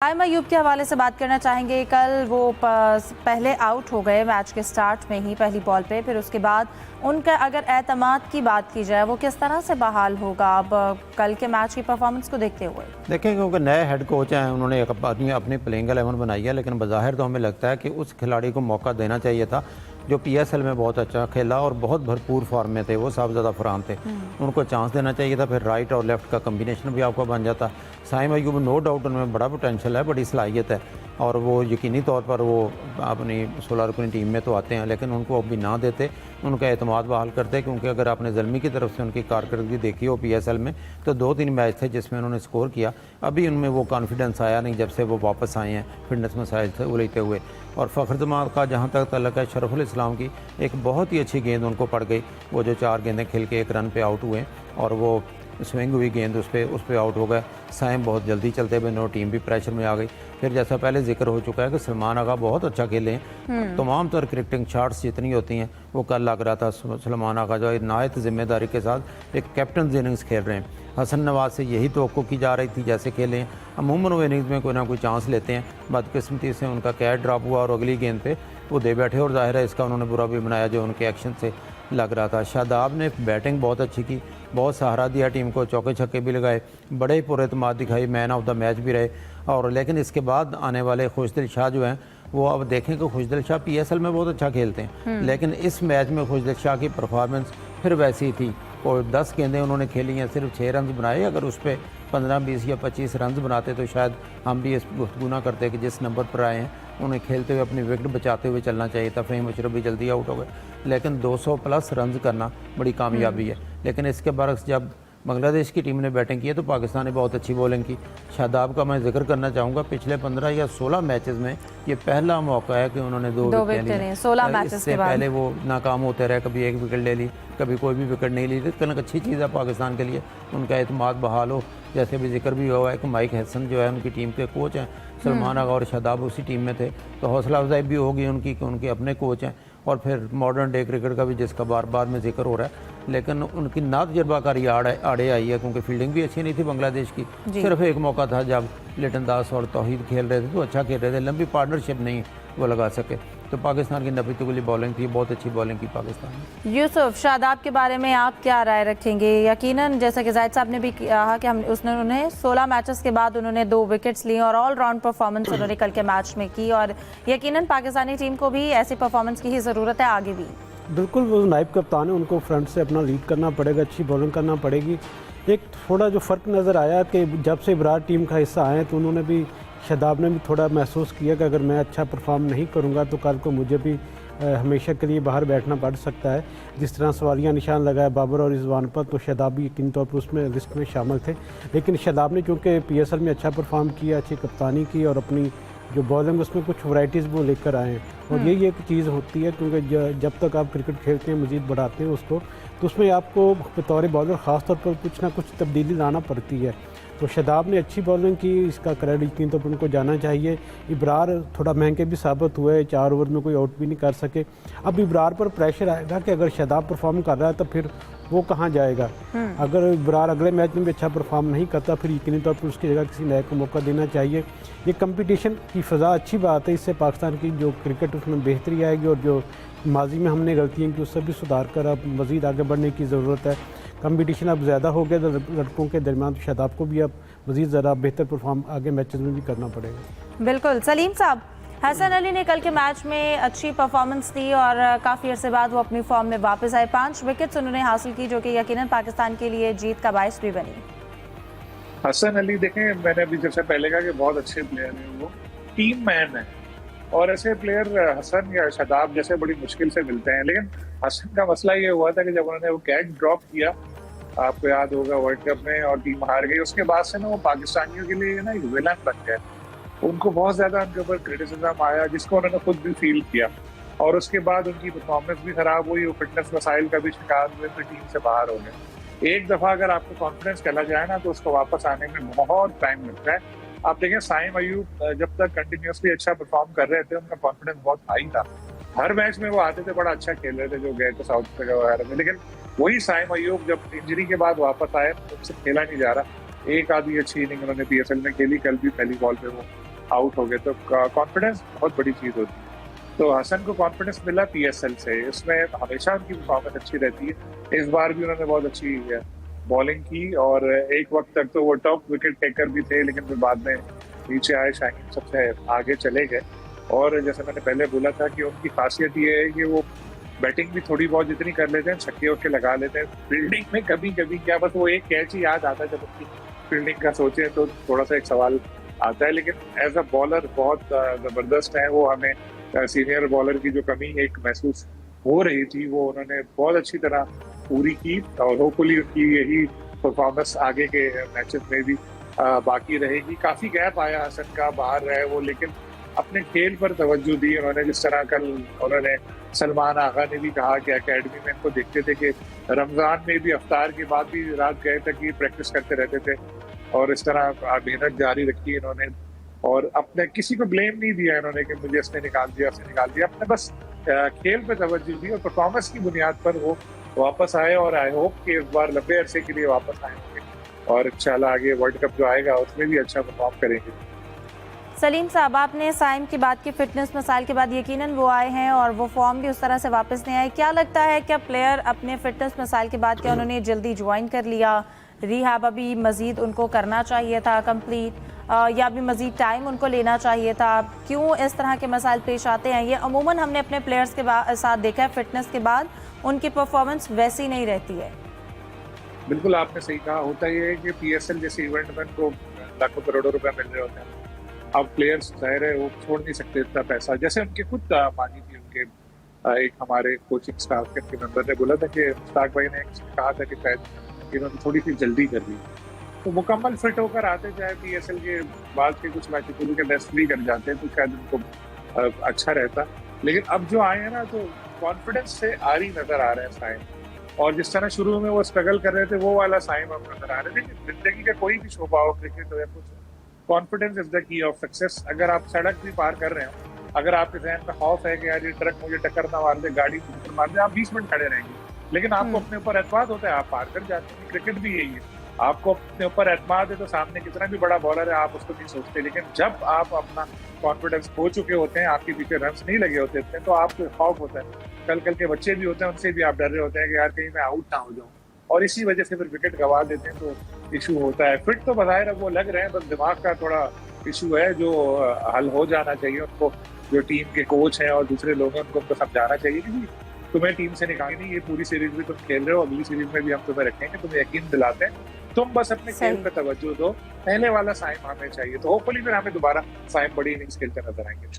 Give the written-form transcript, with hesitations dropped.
साइम अयूब के हवाले से बात करना चाहेंगे। कल वो पहले आउट हो गए मैच के स्टार्ट में ही पहली बॉल पे, फिर उसके बाद उनका अगर एतमाद की बात की जाए वो किस तरह से बहाल होगा अब कल के मैच की परफॉर्मेंस को देखते हुए? देखें, क्योंकि नए हेड कोच हैं, उन्होंने अपनी प्लेइंग 11 बनाई है, लेकिन बज़ाहिर तो हमें लगता है कि उस खिलाड़ी को मौका देना चाहिए था जो PSL में बहुत अच्छा खेला और बहुत भरपूर फॉर्म में थे। वो साहबज़ादा फरहान थे, उनको चांस देना चाहिए था। फिर राइट और लेफ़्ट का कम्बिनेशन भी आपका बन जाता। साइम अयूब नो डाउट उनमें बड़ा पोटेंशियल है, बड़ी सलाहियत है और वो यकीनी तौर पर वो अपनी 16 रुकनी टीम में तो आते हैं, लेकिन उनको अभी ना देते, उनका एतमाद बहाल करते। क्योंकि अगर आपने ज़ल्मी की तरफ से उनकी कारकर्दगी देखी हो PSL में, तो 2-3 मैच थे जिसमें उन्होंने स्कोर किया। अभी उनमें वो कॉन्फिडेंस आया नहीं जब से वो वापस आए हैं फिटनेस मसाइल से उलझते हुए। और फ़खर जमान का जहाँ तक तल्लक है, शरफुल इस्लाम की एक बहुत ही अच्छी गेंद उनको पड़ गई। वो जो 4 गेंदें खेल के 1 रन पे आउट हुए और वो स्विंग हुई गेंद उस पर आउट हो गए। साइम बहुत जल्दी चलते हुए नो टीम भी प्रेशर में आ गई। फिर जैसा पहले जिक्र हो चुका है कि सलमान आगा बहुत अच्छा खेले हैं। तमाम तर क्रिकेटिंग शाट्स जितनी होती हैं वो कल लग रहा था सलमान आगा जो नायत जिम्मेदारी के साथ एक कैप्टन इनिंग्स खेल रहे हैं। हसन नवाज से यही तवक्को की जा रही थी जैसे खेले हैं। अमूमन वो इनिंग्स में कोई ना कोई चांस लेते हैं, बदकिस्मती से उनका कैच ड्रॉप हुआ और अगली गेंद पे वो दे बैठे और जाहिर है इसका उन्होंने बुरा भी बनाया जो उनके एक्शन से लग रहा था। शादाब ने बैटिंग बहुत अच्छी की, बहुत सहारा दिया टीम को, चौके छक्के भी लगाए, बड़े ही पुरएतमाद दिखाई, मैन ऑफ द मैच भी रहे। और लेकिन इसके बाद आने वाले खुशदिल शाह जो हैं वो अब देखें कि खुशदिल शाह PSL में बहुत अच्छा खेलते हैं, लेकिन इस मैच में खुशदिल शाह की परफॉर्मेंस फिर वैसी थी। और 10 गेंदें उन्होंने खेली हैं, सिर्फ 6 रन बनाए। अगर उस पर 15, 20 या 25 रन बनाते तो शायद हम भी इस गुफ्तगू ना करते कि जिस नंबर पर आए हैं उन्हें खेलते हुए अपनी विकेट बचाते हुए चलना चाहिए था। फ़हीम अशरफ भी जल्दी आउट हो गए, लेकिन 200+ रन करना बड़ी कामयाबी है। लेकिन इसके बरक्स जब बांग्लादेश की टीम ने बैटिंग की है तो पाकिस्तान ने बहुत अच्छी बॉलिंग की। शादाब का मैं जिक्र करना चाहूँगा, पिछले 15 या 16 मैचेस में ये पहला मौका है कि उन्होंने 2 विकेट लिए। 16 मैचेस इससे पहले वो नाकाम होते रहे, कभी 1 विकेट ले ली, कभी कोई भी विकेट नहीं ली। लेकिन अच्छी चीज़ है पाकिस्तान के लिए, उनका एतमाद बहाल हो। जैसे भी जिक्र भी हुआ है कि माइक हसन जो है उनकी टीम के कोच हैं, सलमान आगा और शादाब उसी टीम में थे, तो हौसला अफजाई भी होगी उनकी कि उनके अपने कोच हैं। और फिर मॉडर्न डे क्रिकेट का भी जिसका बार बार में जिक्र हो रहा है, लेकिन उनकी ना तजर्बाकारी आड़े आई है क्योंकि फील्डिंग भी अच्छी नहीं थी बांग्लादेश की। सिर्फ एक मौका था जब लिटन दास और तौहीद खेल रहे थे तो अच्छा खेल रहे थे, लंबी पार्टनरशिप नहीं वो लगा सके। तो पाकिस्तान की 90 गुली बॉलिंग थी, बहुत अच्छी बॉलिंग की पाकिस्तान ने। यूसुफ, शादाब के बारे में आप क्या राय रखेंगे? यकीनन जैसा कि जाहिद साहब ने भी कहा कि उन्हें 16 मैचेस के बाद उन्होंने 2 विकेट्स ली और ऑलराउंड परफॉर्मेंस उन्होंने कल के मैच में की, और यकीनन पाकिस्तानी टीम को भी ऐसी परफॉर्मेंस की ही ज़रूरत है आगे भी। बिल्कुल, वो नायब कप्तान है, उनको फ्रंट से अपना लीड करना पड़ेगा, अच्छी बॉलिंग करना पड़ेगी। एक थोड़ा जो फ़र्क नज़र आया कि जब से इब्रार टीम का हिस्सा आए तो उन्होंने भी, शादाब ने भी थोड़ा महसूस किया कि अगर मैं अच्छा परफॉर्म नहीं करूंगा तो कल को मुझे भी हमेशा के लिए बाहर बैठना पड़ सकता है। जिस तरह सवालिया निशान लगाया बाबर और रिजवान पर, तो शादाब भी यकीनी तौर पर उसमें लिस्ट में शामिल थे। लेकिन शादाब ने चूँकि PSL में अच्छा परफॉर्म किया, अच्छी कप्तानी की और अपनी जो बॉलिंग उसमें कुछ वैराइटीज़ वो लेकर आए हैं। और यही एक चीज़ होती है क्योंकि जब तक आप क्रिकेट खेलते हैं, मज़ीद बढ़ाते हैं उसको, तो उसमें आपको बतौर बॉलर ख़ास तौर पर कुछ ना कुछ तब्दीली लाना पड़ती है। तो शादाब ने अच्छी बॉलिंग की, इसका क्रेडिट यकीन तौर पर उनको जाना चाहिए। इब्रार थोड़ा महंगे भी साबित हुए, 4 ओवर में कोई आउट भी नहीं कर सके। अब इब्रार पर प्रेशर आएगा कि अगर शादाब परफॉर्म कर रहा है तो फिर वो कहाँ जाएगा। अगर इब्रार अगले मैच में भी अच्छा परफॉर्म नहीं करता फिर यकीनी तौर पर उसकी जगह किसी नए को मौका देना चाहिए। ये कंपटीशन की फ़ज़ा अच्छी बात है, इससे पाकिस्तान की जो क्रिकेट उसमें बेहतरी आएगी और जो माजी में हमने गलतियाँ की उससे भी सुधार कर अब मज़ीद आगे बढ़ने की ज़रूरत है। कंपटीशन अब ज़्यादा हो गया तो लड़कों के दरमियान, तो शादाब को भी अब मज़ीद ज़रा बेहतर परफॉर्म आगे मैचेस में भी करना पड़ेगा। बिल्कुल। सलीम साहब, हसन अली ने कल के मैच में अच्छी परफॉर्मेंस दी और काफ़ी अरसे बाद वो अपनी फॉर्म में वापस आए। 5 विकेट्स उन्होंने हासिल की जो कि यकीनन पाकिस्तान के लिए जीत का बायस भी बनी। हसन अली देखें, मैंने अभी जैसे पहले कहा कि बहुत अच्छे प्लेयर हैं, वो टीम मैन है और ऐसे प्लेयर हसन या शादाब जैसे बड़ी मुश्किल से मिलते हैं। लेकिन हसन का मसला ये हुआ था कि जब उन्होंने वो कैच ड्रॉप किया, आपको याद होगा वर्ल्ड कप में, और टीम हार गई, उसके बाद से ना वो पाकिस्तानियों के लिए ना एक विलन बन गए। उनको बहुत ज्यादा उनके ऊपर क्रिटिसिज्म आया जिसको उन्होंने खुद भी फील किया, और उसके बाद उनकी परफॉर्मेंस भी खराब हुई, वो फिटनेस मसाइल का भी शिकार हुए, फिर टीम से बाहर हो गए। एक दफा अगर आपको कॉन्फिडेंस चला जाए ना तो उसको वापस आने में बहुत टाइम लगता है। आप देखें, साइम अयूब जब तक कंटिन्यूसली अच्छा परफॉर्म कर रहे थे उनका कॉन्फिडेंस बहुत हाई था, हर मैच में वो आते थे, बड़ा अच्छा खेल रहे थे जो गए थे साउथ अफ्रीका वगैरह में। लेकिन वही साइम अयूब जब इंजरी के बाद वापस आए, उनसे खेला नहीं जा रहा। एक आधी अच्छी इनिंग उन्होंने PSL में खेली, कल भी पहली बॉल पे वो आउट हो गए, तो कॉन्फिडेंस बहुत बड़ी चीज होती है। तो हसन को कॉन्फिडेंस मिला पीएसएल से, इसमें हमेशा उनकी परफॉर्मेंस अच्छी रहती है। इस बार भी उन्होंने बहुत अच्छी बॉलिंग की और एक वक्त तक तो वो टॉप विकेट टेकर भी थे, लेकिन फिर बाद में नीचे आए, शाहीन सबसे आगे चले गए। और जैसे मैंने पहले बोला था कि उनकी खासियत ये है कि वो बैटिंग भी थोड़ी बहुत जितनी कर लेते हैं, छक्के वक्के लगा लेते हैं। फील्डिंग में कभी कभी क्या बस वो एक कैच ही याद आता है, जब उनकी फील्डिंग का सोचे तो थोड़ा सा एक सवाल आता है। लेकिन एज अ बॉलर बहुत जबरदस्त है वो। हमें सीनियर बॉलर की जो कमी एक महसूस हो रही थी, वो उन्होंने बहुत अच्छी तरह पूरी की और होपफुली उनकी यही परफॉर्मेंस आगे के मैचेस में भी बाकी रहेगी। काफी गैप आया हसन का, बाहर रहे वो, लेकिन अपने खेल पर तवज्जो दी उन्होंने। जिस तरह कल उन्होंने, सलमान आगा ने भी कहा कि एकेडमी में इनको देखते थे कि रमजान में भी अफ्तार के बाद भी रात गए तक ये प्रैक्टिस करते रहते थे और इस तरह मेहनत जारी रखी इन्होंने। और अपने किसी को ब्लेम नहीं दिया इन्होंने कि मुझे इसने निकाल दिया, उसने निकाल दिया। अपने बस खेल पे तवज्जो दी और परफॉर्मेंस की बुनियाद पर वो वापस आए और आई होप कि इस बार लंबे अरसे के लिए वापस आएंगे और इंशाल्लाह आगे वर्ल्ड कप जो आएगा उसमें भी अच्छा परफॉर्म करेंगे। सलीम साहब, आपने साइम की बात की, फिटनेस मसाइल के बाद यकीनन वो आए हैं और वो फॉर्म भी उस तरह से वापस नहीं आए। क्या लगता है क्या प्लेयर अपने फिटनेस मसाइल के बाद क्या उन्होंने जल्दी ज्वाइन कर लिया, रिहैब अभी मज़ीद उनको करना चाहिए था कंप्लीट, या भी मज़ीद टाइम उनको लेना चाहिए था? क्यों इस तरह के मसाइल पेश आते हैं? ये अमूमन हमने अपने प्लेयर्स के साथ देखा है, फिटनेस के बाद उनकी परफॉर्मेंस वैसी नहीं रहती है। बिल्कुल आपने सही कहा। होता ये है कि पीएसएल जैसे इवेंट में उनको लाखों करोड़ों रुपए मिल रहे होते हैं। अब प्लेयर्स जाहिर है वो छोड़ नहीं सकते इतना पैसा। जैसे उनके खुद मानी थी उनके एक हमारे कोचिंग स्टाफ के मेंबर ने बोला था कि मुश्ताक भाई ने कहा था कि शायद इन्होंने थोड़ी सी जल्दी कर ली, तो मुकम्मल फिट होकर आते चाहे पीएसएल के बाद के कुछ मैचेस के बेस्ट भी कर जाते हैं तो शायद उनको अच्छा रहता। लेकिन अब जो आए हैं ना, तो कॉन्फिडेंस से आ रही नजर आ रहे हैं साइम, और जिस तरह शुरू में वो स्ट्रगल कर रहे थे वो वाला साइम अब नजर आ रहे थे। जिंदगी का कोई भी शोबा हो, क्रिकेट हो या कुछ, confidence is the key of success. अगर आप सड़क भी पार कर रहे हो, अगर आपके जहन में खौफ है कि यार ये ट्रक मुझे टक्कर ना मार दे, गाड़ी टक्कर मार दे, आप 20 मिनट खड़े रहेंगे, लेकिन आपको अपने ऊपर एतमाद होता है, आप पार कर जाते हैं। क्रिकेट भी यही है, आपको अपने ऊपर एतमाद है तो सामने कितना भी बड़ा बॉलर है आप उसको नहीं सोचते। लेकिन जब आप अपना कॉन्फिडेंस खो चुके होते हैं, आपके पीछे रन्स नहीं लगे होते इतने, तो आपको खौफ होता है। कल के बच्चे भी होते हैं, उनसे भी आप डर रहे होते हैं कि यार कहीं मैं आउट ना हो जाऊं, और इसी वजह से फिर विकेट गंवा देते हैं, तो इशू होता है। फिट तो बजाय वो लग रहे हैं, बस दिमाग का थोड़ा इशू है जो हल हो जाना चाहिए। उनको जो टीम के कोच हैं और दूसरे लोग हैं उनको समझाना चाहिए कि तुम्हें टीम से निकालनी नहीं, ये पूरी सीरीज भी तुम खेल रहे हो, अगली सीरीज में भी हम तुम्हें रखेंगे, तुम्हें यकीन दिलाते हैं, तुम बस अपने खेल पे तवज्जो दो। पहले वाला साइम हमें चाहिए, तो होपफुली फिर हमें दोबारा साइम बड़ी इनिंग्स खेलते नजर आएंगे।